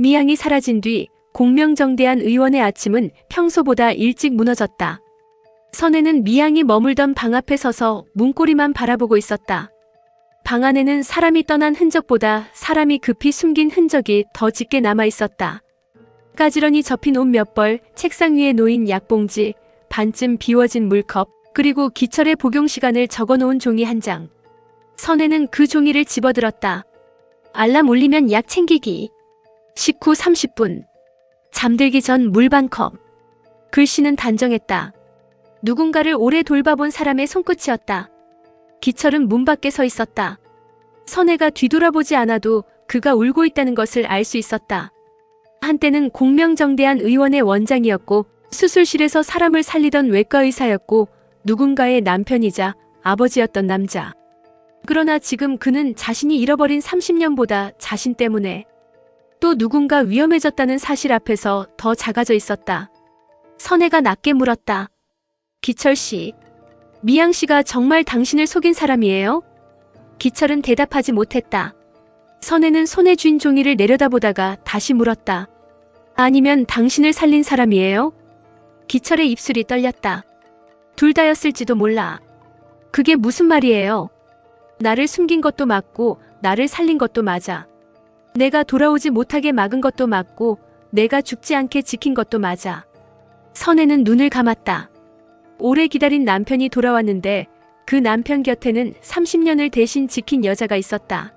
미양이 사라진 뒤 공명정대한 의원의 아침은 평소보다 일찍 무너졌다. 선혜는 미양이 머물던 방 앞에 서서 문고리만 바라보고 있었다. 방 안에는 사람이 떠난 흔적보다 사람이 급히 숨긴 흔적이 더 짙게 남아 있었다. 가지런히 접힌 옷 몇 벌, 책상 위에 놓인 약봉지, 반쯤 비워진 물컵, 그리고 기철의 복용 시간을 적어놓은 종이 한 장. 선혜는 그 종이를 집어들었다. 알람 울리면 약 챙기기. 식후 30분. 잠들기 전 물 반 컵. 글씨는 단정했다. 누군가를 오래 돌봐본 사람의 손끝이었다. 기철은 문 밖에 서 있었다. 선혜가 뒤돌아보지 않아도 그가 울고 있다는 것을 알 수 있었다. 한때는 공명정대한 의원의 원장이었고 수술실에서 사람을 살리던 외과 의사였고 누군가의 남편이자 아버지였던 남자. 그러나 지금 그는 자신이 잃어버린 30년보다 자신 때문에 또 누군가 위험해졌다는 사실 앞에서 더 작아져 있었다. 선혜가 낮게 물었다. 기철 씨, 미양 씨가 정말 당신을 속인 사람이에요? 기철은 대답하지 못했다. 선혜는 손에 쥔 종이를 내려다보다가 다시 물었다. 아니면 당신을 살린 사람이에요? 기철의 입술이 떨렸다. 둘 다였을지도 몰라. 그게 무슨 말이에요? 나를 숨긴 것도 맞고 나를 살린 것도 맞아. 내가 돌아오지 못하게 막은 것도 맞고 내가 죽지 않게 지킨 것도 맞아. 선혜는 눈을 감았다. 오래 기다린 남편이 돌아왔는데 그 남편 곁에는 30년을 대신 지킨 여자가 있었다.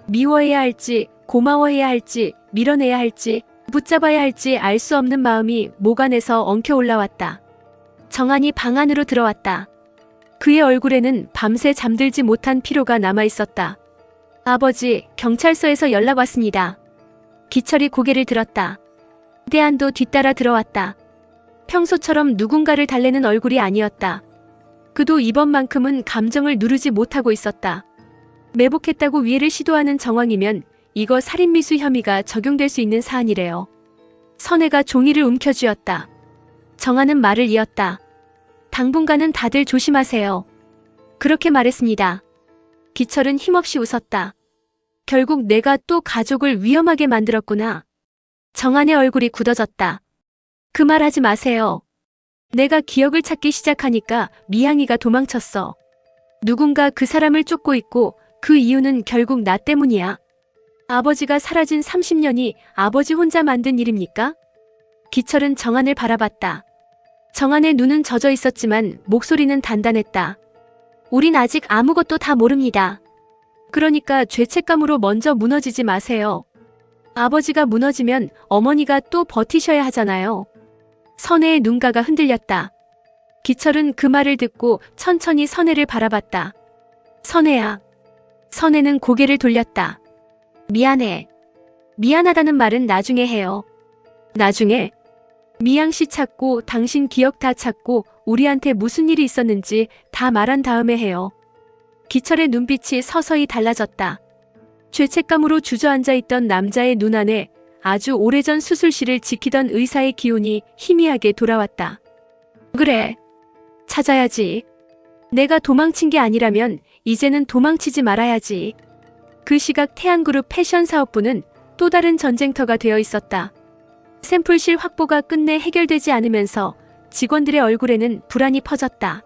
미워해야 할지, 고마워해야 할지, 밀어내야 할지, 붙잡아야 할지 알 수 없는 마음이 목 안에서 엉켜 올라왔다. 정한이 방 안으로 들어왔다. 그의 얼굴에는 밤새 잠들지 못한 피로가 남아 있었다. 아버지, 경찰서에서 연락 왔습니다. 기철이 고개를 들었다. 대안도 뒤따라 들어왔다. 평소처럼 누군가를 달래는 얼굴이 아니었다. 그도 이번만큼은 감정을 누르지 못하고 있었다. 매복했다고 위해를 시도하는 정황이면 이거 살인미수 혐의가 적용될 수 있는 사안이래요. 선혜가 종이를 움켜쥐었다. 정한은 말을 이었다. 당분간은 다들 조심하세요. 그렇게 말했습니다. 기철은 힘없이 웃었다. 결국 내가 또 가족을 위험하게 만들었구나. 정한의 얼굴이 굳어졌다. 그 말 하지 마세요. 내가 기억을 찾기 시작하니까 미양이가 도망쳤어. 누군가 그 사람을 쫓고 있고 그 이유는 결국 나 때문이야. 아버지가 사라진 30년이 아버지 혼자 만든 일입니까? 기철은 정한을 바라봤다. 정한의 눈은 젖어 있었지만 목소리는 단단했다. 우린 아직 아무것도 다 모릅니다. 그러니까 죄책감으로 먼저 무너지지 마세요. 아버지가 무너지면 어머니가 또 버티셔야 하잖아요. 선혜의 눈가가 흔들렸다. 기철은 그 말을 듣고 천천히 선혜를 바라봤다. 선혜야. 선혜는 고개를 돌렸다. 미안해. 미안하다는 말은 나중에 해요. 나중에? 미양 씨 찾고 당신 기억 다 찾고 우리한테 무슨 일이 있었는지 다 말한 다음에 해요. 기철의 눈빛이 서서히 달라졌다. 죄책감으로 주저앉아 있던 남자의 눈 안에 아주 오래전 수술실을 지키던 의사의 기운이 희미하게 돌아왔다. 그래. 찾아야지. 내가 도망친 게 아니라면 이제는 도망치지 말아야지. 그 시각 태양그룹 패션 사업부는 또 다른 전쟁터가 되어 있었다. 샘플실 확보가 끝내 해결되지 않으면서 직원들의 얼굴에는 불안이 퍼졌다.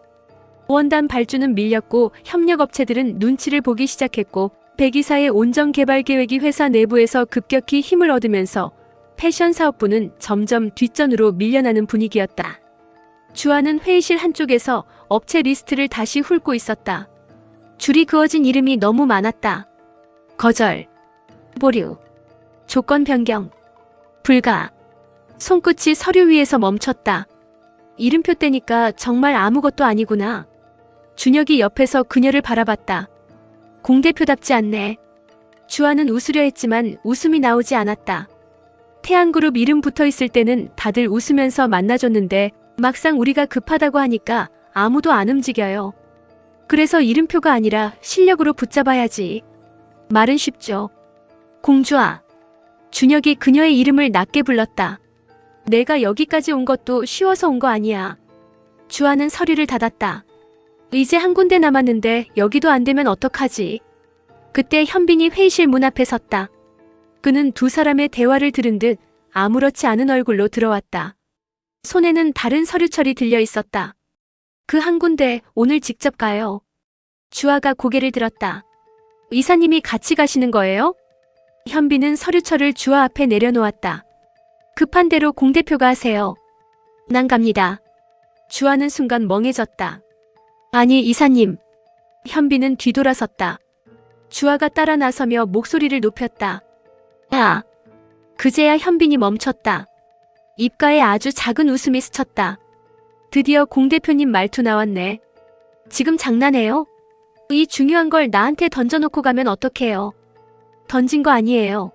원단 발주는 밀렸고 협력업체들은 눈치를 보기 시작했고 백이사의 온전 개발 계획이 회사 내부에서 급격히 힘을 얻으면서 패션 사업부는 점점 뒷전으로 밀려나는 분위기였다. 주하는 회의실 한쪽에서 업체 리스트를 다시 훑고 있었다. 줄이 그어진 이름이 너무 많았다. 거절, 보류, 조건 변경, 불가. 손끝이 서류 위에서 멈췄다. 이름표 떼니까 정말 아무것도 아니구나. 준혁이 옆에서 그녀를 바라봤다. 공대표답지 않네. 주하는 웃으려 했지만 웃음이 나오지 않았다. 태양그룹 이름 붙어있을 때는 다들 웃으면서 만나줬는데 막상 우리가 급하다고 하니까 아무도 안 움직여요. 그래서 이름표가 아니라 실력으로 붙잡아야지. 말은 쉽죠. 공주아. 준혁이 그녀의 이름을 낮게 불렀다. 내가 여기까지 온 것도 쉬워서 온 거 아니야. 주하는 서류를 닫았다. 이제 한 군데 남았는데 여기도 안 되면 어떡하지? 그때 현빈이 회의실 문 앞에 섰다. 그는 두 사람의 대화를 들은 듯 아무렇지 않은 얼굴로 들어왔다. 손에는 다른 서류철이 들려 있었다. 그 한 군데 오늘 직접 가요. 주아가 고개를 들었다. 이사님이 같이 가시는 거예요? 현빈은 서류철을 주아 앞에 내려놓았다. 급한 대로 공 대표가 하세요. 난 갑니다. 주아는 순간 멍해졌다. 아니 이사님. 현빈은 뒤돌아섰다. 주아가 따라 나서며 목소리를 높였다. 야. 그제야 현빈이 멈췄다. 입가에 아주 작은 웃음이 스쳤다. 드디어 공 대표님 말투 나왔네. 지금 장난해요? 이 중요한 걸 나한테 던져놓고 가면 어떡해요? 던진 거 아니에요.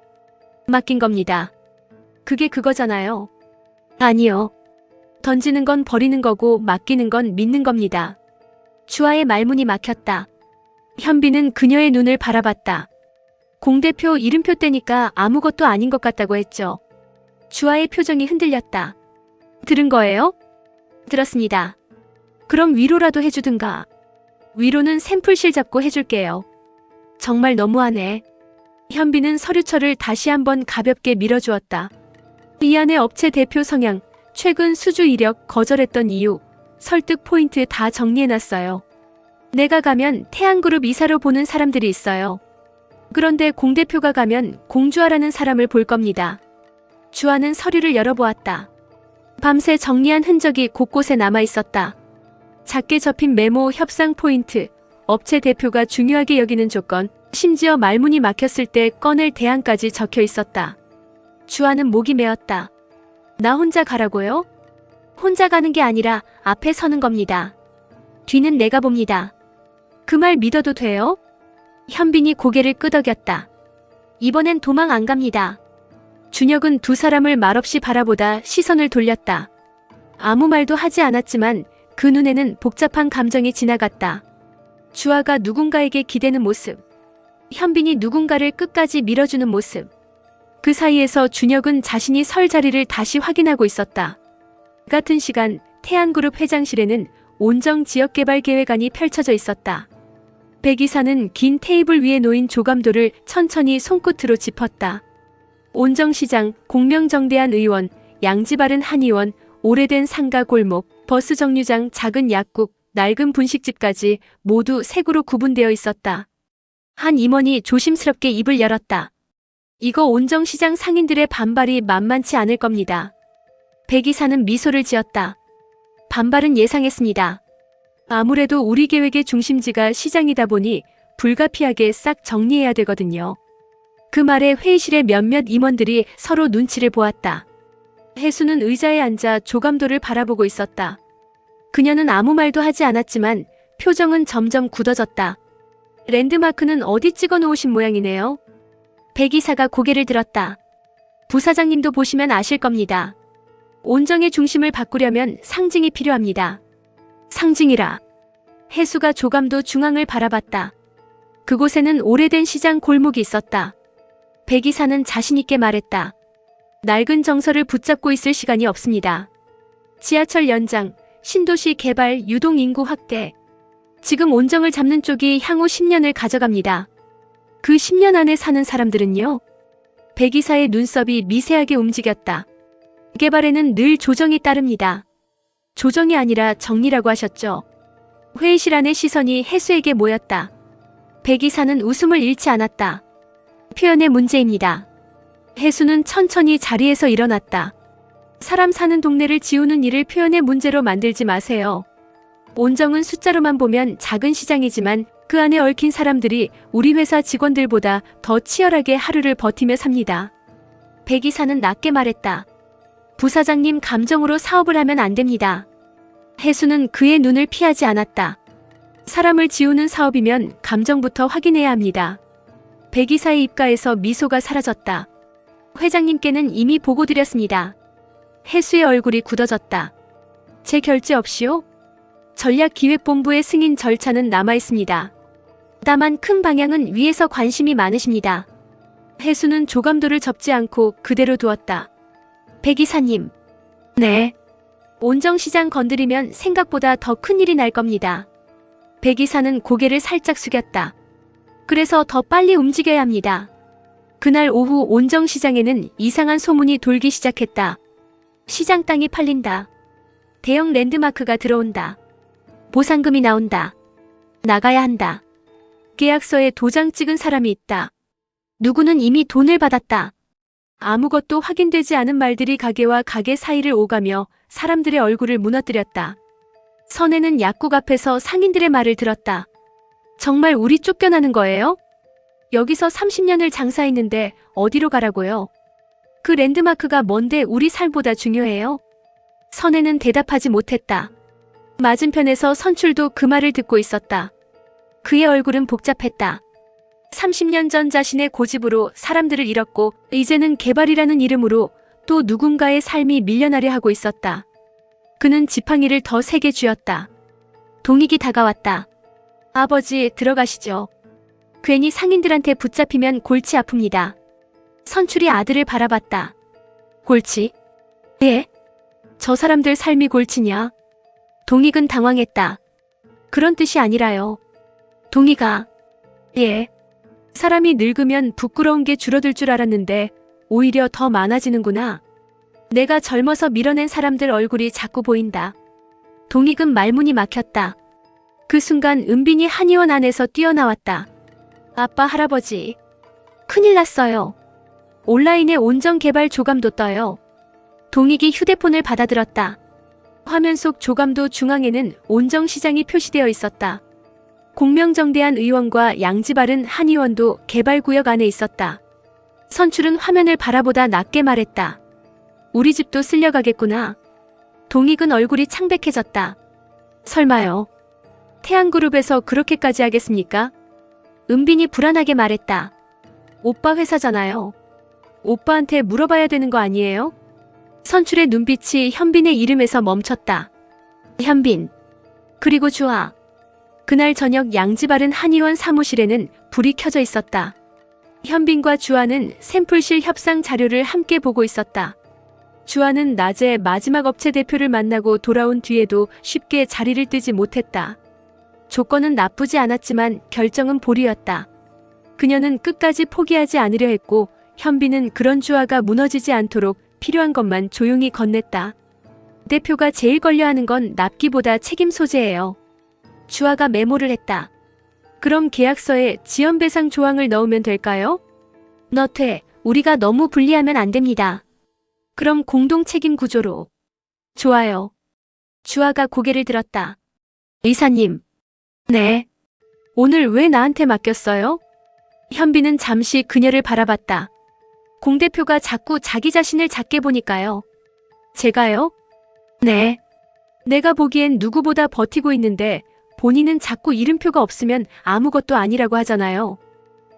맡긴 겁니다. 그게 그거잖아요. 아니요. 던지는 건 버리는 거고 맡기는 건 믿는 겁니다. 주아의 말문이 막혔다. 현빈은 그녀의 눈을 바라봤다. 공 대표 이름표 떼니까 아무것도 아닌 것 같다고 했죠. 주아의 표정이 흔들렸다. 들은 거예요? 들었습니다. 그럼 위로라도 해주든가. 위로는 샘플실 잡고 해줄게요. 정말 너무하네. 현빈은 서류철을 다시 한번 가볍게 밀어주었다. 이 안에 업체 대표 성향, 최근 수주 이력, 거절했던 이유, 설득 포인트 다 정리해놨어요. 내가 가면 태양그룹 이사로 보는 사람들이 있어요. 그런데 공 대표가 가면 공주아라는 사람을 볼 겁니다. 주아는 서류를 열어보았다. 밤새 정리한 흔적이 곳곳에 남아있었다. 작게 접힌 메모, 협상 포인트, 업체 대표가 중요하게 여기는 조건, 심지어 말문이 막혔을 때 꺼낼 대안까지 적혀 있었다. 주아는 목이 메었다. 나 혼자 가라고요? 혼자 가는 게 아니라 앞에 서는 겁니다. 뒤는 내가 봅니다. 그 말 믿어도 돼요? 현빈이 고개를 끄덕였다. 이번엔 도망 안 갑니다. 준혁은 두 사람을 말없이 바라보다 시선을 돌렸다. 아무 말도 하지 않았지만 그 눈에는 복잡한 감정이 지나갔다. 주아가 누군가에게 기대는 모습. 현빈이 누군가를 끝까지 밀어주는 모습. 그 사이에서 준혁은 자신이 설 자리를 다시 확인하고 있었다. 같은 시간 태양그룹 회장실에는 온정 지역개발계획안이 펼쳐져 있었다. 백 이사는 긴 테이블 위에 놓인 조감도를 천천히 손끝으로 짚었다. 온정시장, 공명정대한 의원, 양지바른 한의원, 오래된 상가 골목, 버스 정류장, 작은 약국, 낡은 분식집까지 모두 색으로 구분되어 있었다. 한 임원이 조심스럽게 입을 열었다. 이거 온정시장 상인들의 반발이 만만치 않을 겁니다. 백 이사는 미소를 지었다. 반발은 예상했습니다. 아무래도 우리 계획의 중심지가 시장이다 보니 불가피하게 싹 정리해야 되거든요. 그 말에 회의실의 몇몇 임원들이 서로 눈치를 보았다. 혜수는 의자에 앉아 조감도를 바라보고 있었다. 그녀는 아무 말도 하지 않았지만 표정은 점점 굳어졌다. 랜드마크는 어디 찍어 놓으신 모양이네요. 백 이사가 고개를 들었다. 부사장님도 보시면 아실 겁니다. 온정의 중심을 바꾸려면 상징이 필요합니다. 상징이라. 혜수가 조감도 중앙을 바라봤다. 그곳에는 오래된 시장 골목이 있었다. 백 이사는 자신있게 말했다. 낡은 정서를 붙잡고 있을 시간이 없습니다. 지하철 연장, 신도시 개발, 유동인구 확대. 지금 온정을 잡는 쪽이 향후 10년을 가져갑니다. 그 10년 안에 사는 사람들은요? 백 이사의 눈썹이 미세하게 움직였다. 개발에는 늘 조정이 따릅니다. 조정이 아니라 정리라고 하셨죠. 회의실 안의 시선이 혜수에게 모였다. 백 이사는 웃음을 잃지 않았다. 표현의 문제입니다. 혜수는 천천히 자리에서 일어났다. 사람 사는 동네를 지우는 일을 표현의 문제로 만들지 마세요. 온정은 숫자로만 보면 작은 시장이지만 그 안에 얽힌 사람들이 우리 회사 직원들보다 더 치열하게 하루를 버티며 삽니다. 백 이사는 낮게 말했다. 부사장님 감정으로 사업을 하면 안 됩니다. 혜수는 그의 눈을 피하지 않았다. 사람을 지우는 사업이면 감정부터 확인해야 합니다. 백 이사의 입가에서 미소가 사라졌다. 회장님께는 이미 보고 드렸습니다. 혜수의 얼굴이 굳어졌다. 제 결제 없이요? 전략기획본부의 승인 절차는 남아있습니다. 다만 큰 방향은 위에서 관심이 많으십니다. 혜수는 조감도를 접지 않고 그대로 두었다. 백 이사님. 네. 온정시장 건드리면 생각보다 더 큰일이 날 겁니다. 백 이사는 고개를 살짝 숙였다. 그래서 더 빨리 움직여야 합니다. 그날 오후 온정시장에는 이상한 소문이 돌기 시작했다. 시장 땅이 팔린다. 대형 랜드마크가 들어온다. 보상금이 나온다. 나가야 한다. 계약서에 도장 찍은 사람이 있다. 누구는 이미 돈을 받았다. 아무것도 확인되지 않은 말들이 가게와 가게 사이를 오가며 사람들의 얼굴을 무너뜨렸다. 선혜는 약국 앞에서 상인들의 말을 들었다. 정말 우리 쫓겨나는 거예요? 여기서 30년을 장사했는데 어디로 가라고요? 그 랜드마크가 뭔데 우리 삶보다 중요해요? 선혜는 대답하지 못했다. 맞은편에서 선출도 그 말을 듣고 있었다. 그의 얼굴은 복잡했다. 30년 전 자신의 고집으로 사람들을 잃었고 이제는 개발이라는 이름으로 또 누군가의 삶이 밀려나려 하고 있었다. 그는 지팡이를 더 세게 쥐었다. 동익이 다가왔다. 아버지, 들어가시죠. 괜히 상인들한테 붙잡히면 골치 아픕니다. 선출이 아들을 바라봤다. 골치? 예? 저 사람들 삶이 골치냐? 동익은 당황했다. 그런 뜻이 아니라요. 동익아. 예. 사람이 늙으면 부끄러운 게 줄어들 줄 알았는데 오히려 더 많아지는구나. 내가 젊어서 밀어낸 사람들 얼굴이 자꾸 보인다. 동익은 말문이 막혔다. 그 순간 은빈이 한의원 안에서 뛰어나왔다. 아빠, 할아버지. 큰일 났어요. 온라인에 온정 개발 조감도 떠요. 동익이 휴대폰을 받아들었다. 화면 속 조감도 중앙에는 온정 시장이 표시되어 있었다. 공명정대한 의원과 양지바른 한의원도 개발구역 안에 있었다. 선출은 화면을 바라보다 낮게 말했다. 우리 집도 쓸려가겠구나. 동익은 얼굴이 창백해졌다. 설마요. 태양그룹에서 그렇게까지 하겠습니까? 은빈이 불안하게 말했다. 오빠 회사잖아요. 오빠한테 물어봐야 되는 거 아니에요? 선출의 눈빛이 현빈의 이름에서 멈췄다. 현빈. 그리고 주아. 그날 저녁 양지바른 한의원 사무실에는 불이 켜져 있었다. 현빈과 주아는 샘플실 협상 자료를 함께 보고 있었다. 주아는 낮에 마지막 업체 대표를 만나고 돌아온 뒤에도 쉽게 자리를 뜨지 못했다. 조건은 나쁘지 않았지만 결정은 보류였다. 그녀는 끝까지 포기하지 않으려 했고 현빈은 그런 주아가 무너지지 않도록 필요한 것만 조용히 건넸다. 대표가 제일 걸려하는 건 납기보다 책임 소재예요. 주아가 메모를 했다. 그럼 계약서에 지연배상 조항을 넣으면 될까요? 너퇴, 우리가 너무 불리하면 안 됩니다. 그럼 공동 책임 구조로. 좋아요. 주아가 고개를 들었다. 이사님. 네. 오늘 왜 나한테 맡겼어요? 현빈은 잠시 그녀를 바라봤다. 공 대표가 자꾸 자기 자신을 작게 보니까요. 제가요? 네. 내가 보기엔 누구보다 버티고 있는데 본인은 자꾸 이름표가 없으면 아무것도 아니라고 하잖아요.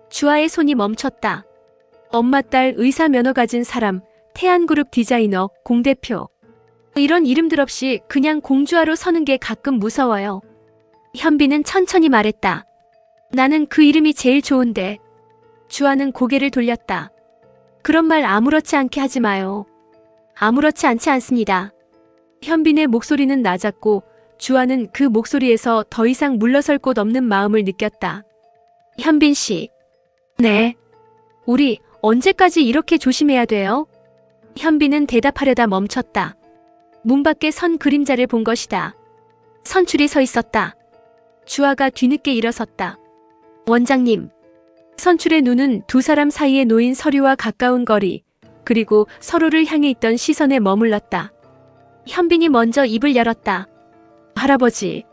주아의 손이 멈췄다. 엄마 딸 의사 면허 가진 사람, 태안그룹 디자이너, 공 대표. 이런 이름들 없이 그냥 공주아로 서는 게 가끔 무서워요. 현빈은 천천히 말했다. 나는 그 이름이 제일 좋은데. 주아는 고개를 돌렸다. 그런 말 아무렇지 않게 하지 마요. 아무렇지 않지 않습니다. 현빈의 목소리는 낮았고 주아는 그 목소리에서 더 이상 물러설 곳 없는 마음을 느꼈다. 현빈 씨. 네. 우리 언제까지 이렇게 조심해야 돼요? 현빈은 대답하려다 멈췄다. 문 밖에 선 그림자를 본 것이다. 선출이 서 있었다. 주아가 뒤늦게 일어섰다. 원장님. 선출의 눈은 두 사람 사이에 놓인 서류와 가까운 거리, 그리고 서로를 향해 있던 시선에 머물렀다. 현빈이 먼저 입을 열었다. 할아버지.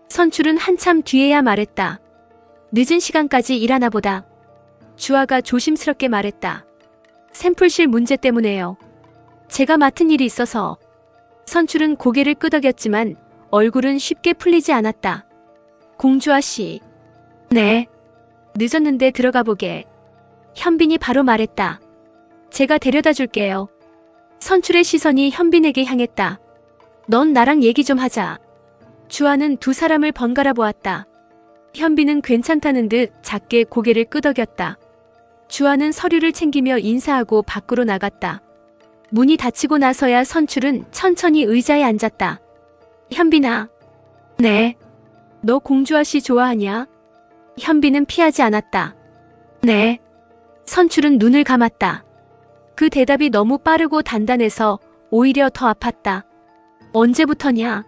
선출은 한참 뒤에야 말했다. 늦은 시간까지 일하나 보다. 주아가 조심스럽게 말했다. 샘플실 문제 때문에요. 제가 맡은 일이 있어서. 선출은 고개를 끄덕였지만 얼굴은 쉽게 풀리지 않았다. 공주아 씨. 네. 늦었는데 들어가 보게. 현빈이 바로 말했다. 제가 데려다 줄게요. 선출의 시선이 현빈에게 향했다. 넌 나랑 얘기 좀 하자. 주아는 두 사람을 번갈아 보았다. 현빈은 괜찮다는 듯 작게 고개를 끄덕였다. 주아는 서류를 챙기며 인사하고 밖으로 나갔다. 문이 닫히고 나서야 선출은 천천히 의자에 앉았다. 현빈아. 네. 너 공주아 씨 좋아하냐? 현빈은 피하지 않았다. 네. 선출은 눈을 감았다. 그 대답이 너무 빠르고 단단해서 오히려 더 아팠다. 언제부터냐?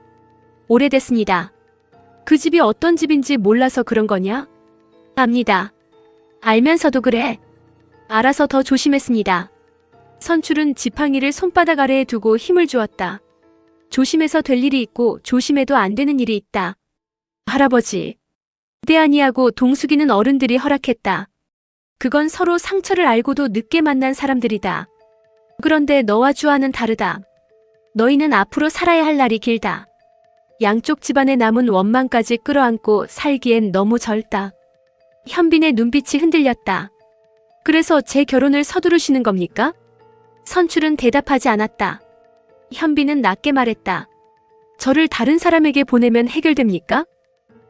오래됐습니다. 그 집이 어떤 집인지 몰라서 그런 거냐? 압니다. 알면서도 그래. 알아서 더 조심했습니다. 선출은 지팡이를 손바닥 아래에 두고 힘을 주었다. 조심해서 될 일이 있고 조심해도 안 되는 일이 있다. 할아버지. 때 아니하고 동숙이는 어른들이 허락했다. 그건 서로 상처를 알고도 늦게 만난 사람들이다. 그런데 너와 주아는 다르다. 너희는 앞으로 살아야 할 날이 길다. 양쪽 집안의 남은 원망까지 끌어안고 살기엔 너무 젊다. 현빈의 눈빛이 흔들렸다. 그래서 제 결혼을 서두르시는 겁니까? 선출은 대답하지 않았다. 현빈은 낮게 말했다. 저를 다른 사람에게 보내면 해결됩니까?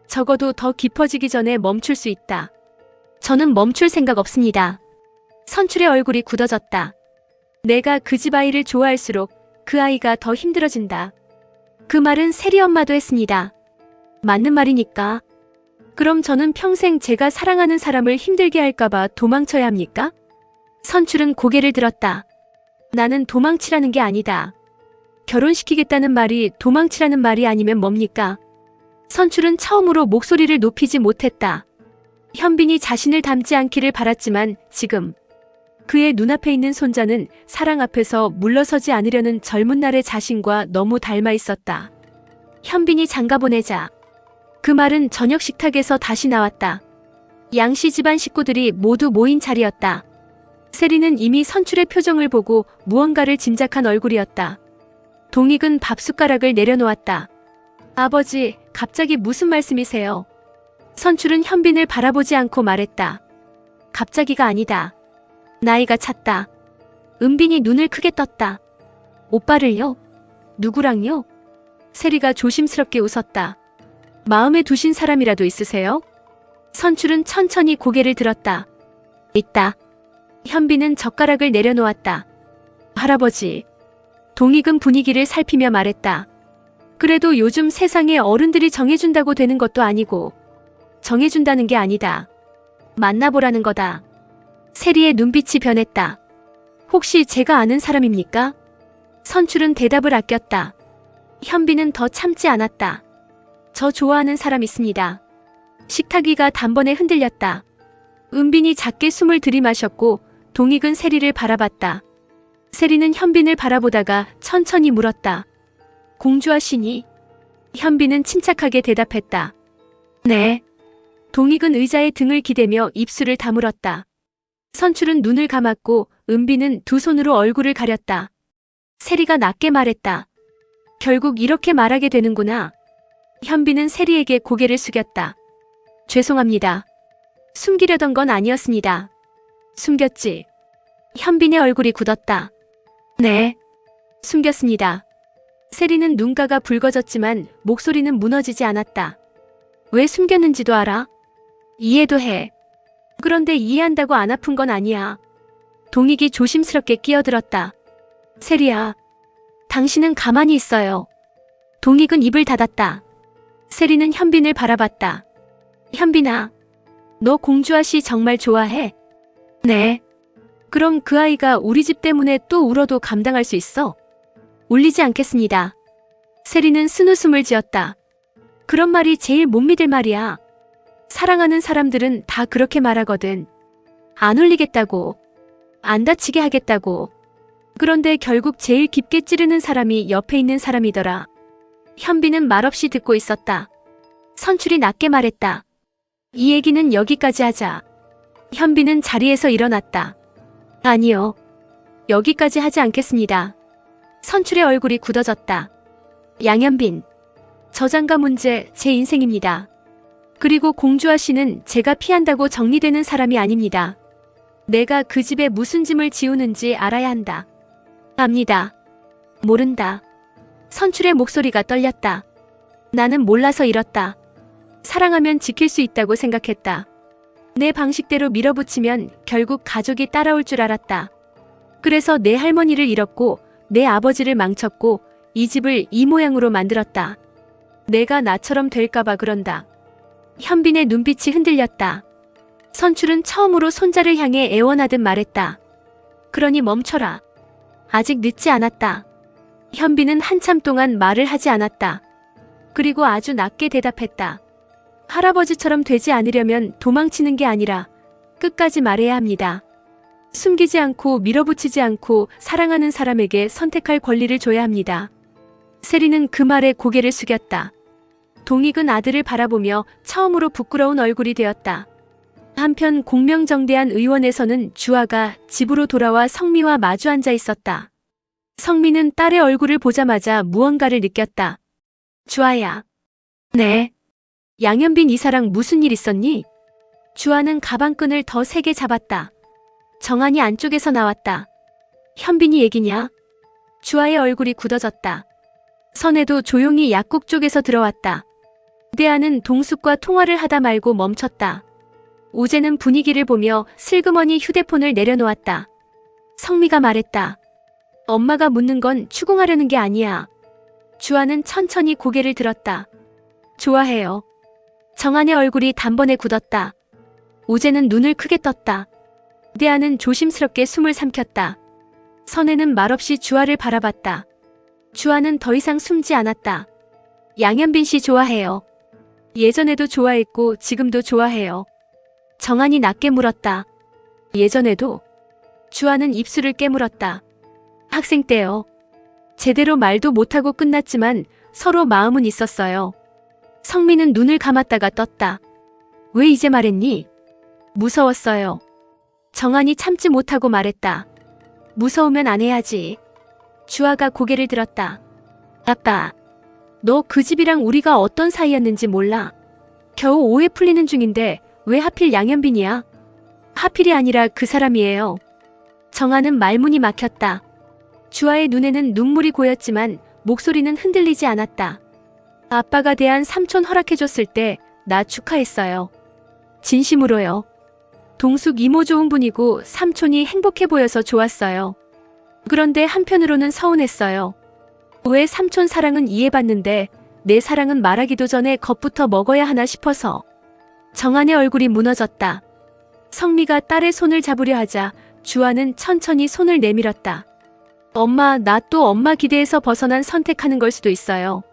적어도 더 깊어지기 전에 멈출 수 있다. 저는 멈출 생각 없습니다. 선출의 얼굴이 굳어졌다. 내가 그 집 아이를 좋아할수록 그 아이가 더 힘들어진다. 그 말은 세리 엄마도 했습니다. 맞는 말이니까. 그럼 저는 평생 제가 사랑하는 사람을 힘들게 할까봐 도망쳐야 합니까? 선출은 고개를 들었다. 나는 도망치라는 게 아니다. 결혼시키겠다는 말이 도망치라는 말이 아니면 뭡니까? 선출은 처음으로 목소리를 높이지 못했다. 현빈이 자신을 닮지 않기를 바랐지만 지금 그의 눈앞에 있는 손자는 사랑 앞에서 물러서지 않으려는 젊은 날의 자신과 너무 닮아 있었다. 현빈이 장가보내자. 그 말은 저녁 식탁에서 다시 나왔다. 양씨 집안 식구들이 모두 모인 자리였다. 세리는 이미 선출의 표정을 보고 무언가를 짐작한 얼굴이었다. 동익은 밥숟가락을 내려놓았다. 아버지, 갑자기 무슨 말씀이세요? 선출은 현빈을 바라보지 않고 말했다. 갑자기가 아니다. 나이가 찼다. 은빈이 눈을 크게 떴다. 오빠를요? 누구랑요? 세리가 조심스럽게 웃었다. 마음에 두신 사람이라도 있으세요? 선출은 천천히 고개를 들었다. 있다. 현빈은 젓가락을 내려놓았다. 할아버지. 동익은 분위기를 살피며 말했다. 그래도 요즘 세상에 어른들이 정해준다고 되는 것도 아니고 정해준다는 게 아니다. 만나보라는 거다. 세리의 눈빛이 변했다. 혹시 제가 아는 사람입니까? 선출은 대답을 아꼈다. 현빈은 더 참지 않았다. 저 좋아하는 사람 있습니다. 식탁 위가 단번에 흔들렸다. 은빈이 작게 숨을 들이마셨고 동익은 세리를 바라봤다. 세리는 현빈을 바라보다가 천천히 물었다. 공주하시니? 현빈은 침착하게 대답했다. 네. 동익은 의자에 등을 기대며 입술을 다물었다. 선출은 눈을 감았고 은빈은 두 손으로 얼굴을 가렸다. 세리가 낮게 말했다. 결국 이렇게 말하게 되는구나. 현빈은 세리에게 고개를 숙였다. 죄송합니다. 숨기려던 건 아니었습니다. 숨겼지. 현빈의 얼굴이 굳었다. 네. 숨겼습니다. 세리는 눈가가 붉어졌지만 목소리는 무너지지 않았다. 왜 숨겼는지도 알아? 이해도 해. 그런데 이해한다고 안 아픈 건 아니야. 동익이 조심스럽게 끼어들었다. 세리야. 당신은 가만히 있어요. 동익은 입을 닫았다. 세리는 현빈을 바라봤다. 현빈아. 너 공주아씨 정말 좋아해? 네. 그럼 그 아이가 우리 집 때문에 또 울어도 감당할 수 있어? 울리지 않겠습니다. 세리는 쓴웃음을 지었다. 그런 말이 제일 못 믿을 말이야. 사랑하는 사람들은 다 그렇게 말하거든. 안 울리겠다고. 안 다치게 하겠다고. 그런데 결국 제일 깊게 찌르는 사람이 옆에 있는 사람이더라. 현빈은 말없이 듣고 있었다. 선출이 낮게 말했다. 이 얘기는 여기까지 하자. 현빈은 자리에서 일어났다. 아니요. 여기까지 하지 않겠습니다. 선출의 얼굴이 굳어졌다. 양현빈. 저장가 문제 제 인생입니다. 그리고 공주아 씨는 제가 피한다고 정리되는 사람이 아닙니다. 내가 그 집에 무슨 짐을 지우는지 알아야 한다. 압니다. 모른다. 선출의 목소리가 떨렸다. 나는 몰라서 잃었다. 사랑하면 지킬 수 있다고 생각했다. 내 방식대로 밀어붙이면 결국 가족이 따라올 줄 알았다. 그래서 내 할머니를 잃었고 내 아버지를 망쳤고 이 집을 이 모양으로 만들었다. 내가 나처럼 될까봐 그런다. 현빈의 눈빛이 흔들렸다. 선출은 처음으로 손자를 향해 애원하듯 말했다. 그러니 멈춰라. 아직 늦지 않았다. 현빈은 한참 동안 말을 하지 않았다. 그리고 아주 낮게 대답했다. 할아버지처럼 되지 않으려면 도망치는 게 아니라 끝까지 말해야 합니다. 숨기지 않고 밀어붙이지 않고 사랑하는 사람에게 선택할 권리를 줘야 합니다. 세리는 그 말에 고개를 숙였다. 동익은 아들을 바라보며 처음으로 부끄러운 얼굴이 되었다. 한편 공명정대한 의원에서는 주아가 집으로 돌아와 성미와 마주 앉아 있었다. 성미는 딸의 얼굴을 보자마자 무언가를 느꼈다. 주아야. 네. 양현빈 이사랑 무슨 일 있었니? 주아는 가방끈을 더 세게 잡았다. 정한이 안쪽에서 나왔다. 현빈이 얘기냐? 주아의 얼굴이 굳어졌다. 선혜도 조용히 약국 쪽에서 들어왔다. 대아는 동숙과 통화를 하다 말고 멈췄다. 우재는 분위기를 보며 슬그머니 휴대폰을 내려놓았다. 성미가 말했다. 엄마가 묻는 건 추궁하려는 게 아니야. 주아는 천천히 고개를 들었다. 좋아해요. 정한의 얼굴이 단번에 굳었다. 우재는 눈을 크게 떴다. 대아는 조심스럽게 숨을 삼켰다. 선혜는 말없이 주아를 바라봤다. 주아는 더 이상 숨지 않았다. 양현빈 씨 좋아해요. 예전에도 좋아했고 지금도 좋아해요. 정한이 낮게 물었다. 예전에도? 주아는 입술을 깨물었다. 학생 때요. 제대로 말도 못하고 끝났지만 서로 마음은 있었어요. 성민은 눈을 감았다가 떴다. 왜 이제 말했니? 무서웠어요. 정한이 참지 못하고 말했다. 무서우면 안 해야지. 주아가 고개를 들었다. 아빠, 너 그 집이랑 우리가 어떤 사이였는지 몰라. 겨우 오해 풀리는 중인데 왜 하필 양현빈이야? 하필이 아니라 그 사람이에요. 정한은 말문이 막혔다. 주아의 눈에는 눈물이 고였지만 목소리는 흔들리지 않았다. 아빠가 대한 삼촌 허락해줬을 때 나 축하했어요. 진심으로요. 동숙 이모 좋은 분이고 삼촌이 행복해 보여서 좋았어요. 그런데 한편으로는 서운했어요. 왜 삼촌 사랑은 이해받는데 내 사랑은 말하기도 전에 겁부터 먹어야 하나 싶어서. 정한의 얼굴이 무너졌다. 성미가 딸의 손을 잡으려 하자 주아는 천천히 손을 내밀었다. 엄마, 나 또 엄마 기대에서 벗어난 선택하는 걸 수도 있어요.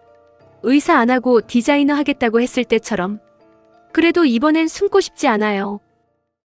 의사 안 하고 디자이너 하겠다고 했을 때처럼. 그래도 이번엔 숨고 싶지 않아요.